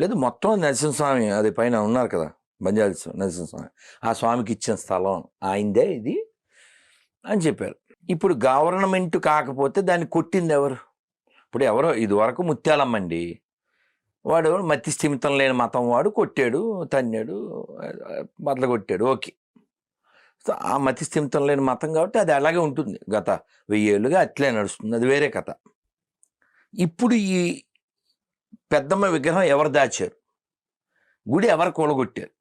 లేదు మొత్తం నరసింహస్వామి అది పైన ఉన్నారు కదా బంజారా నరసింహస్వామి, ఆ స్వామికి ఇచ్చిన స్థలం ఆయిందే ఇది అని చెప్పారు. ఇప్పుడు గవర్నమెంట్ కాకపోతే దాన్ని కొట్టింది ఎవరు? ఇప్పుడు ఎవరో ఇదివరకు ముత్యాలమ్మండి, వాడు మతి స్థిమితం లేని మతం వాడు కొట్టాడు, తన్నాడు, మొదలు కొట్టాడు, ఓకే. సో ఆ మతి స్థిమితం లేని మతం కాబట్టి అది అలాగే ఉంటుంది, గత 1000 ఏళ్ళుగా అట్లే నడుస్తుంది, అది వేరే కథ. ఇప్పుడు ఈ పెద్దమ్మ విగ్రహం ఎవరు దాచారు? గుడి ఎవరు కూలగొట్టారు?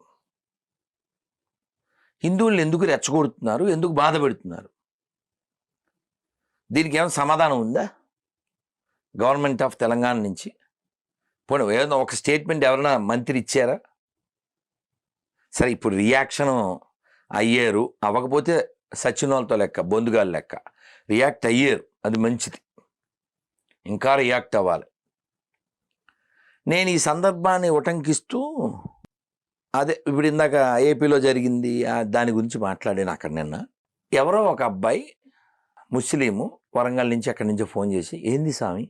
హిందువులను ఎందుకు రెచ్చగొడుతున్నారు? ఎందుకు బాధ పెడుతున్నారు? దీనికి ఏమైనా సమాధానం ఉందా గవర్నమెంట్ ఆఫ్ తెలంగాణ నుంచి? పోనీ ఏదైనా ఒక స్టేట్మెంట్ ఎవరైనా మంత్రి ఇచ్చారా? సరే ఇప్పుడు రియాక్షన్ అయ్యారు, అవ్వకపోతే సచినోళ్ళతో లెక్క, బొందుగాలు లెక్క. రియాక్ట్ అయ్యారు, అది మంచిది, ఇంకా రియాక్ట్ అవ్వాలి. నేను ఈ సందర్భాన్ని ఉటంకిస్తూ అదే ఇప్పుడు ఇందాక ఏపీలో జరిగింది దాని గురించి మాట్లాడాను అక్కడ నిన్న. ఎవరో ఒక అబ్బాయి ముస్లిము వరంగల్ నుంచి అక్కడి నుంచి ఫోన్ చేసి, ఏంది స్వామి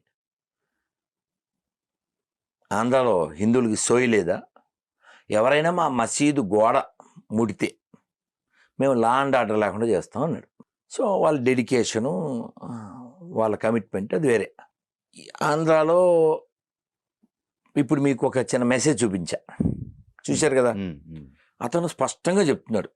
ఆంధ్రాలో హిందువులకి సోయి లేదా? ఎవరైనా మా మసీదు గోడ ముడితే మేము లా అండ్ ఆర్డర్ లేకుండా చేస్తాం అన్నాడు. సో వాళ్ళ డెడికేషను, వాళ్ళ కమిట్మెంట్ అది వేరే. ఆంధ్రాలో ఇప్పుడు మీకు ఒక చిన్న మెసేజ్ చూపించా, చూశారు కదా, అతను స్పష్టంగా చెప్తున్నాడు,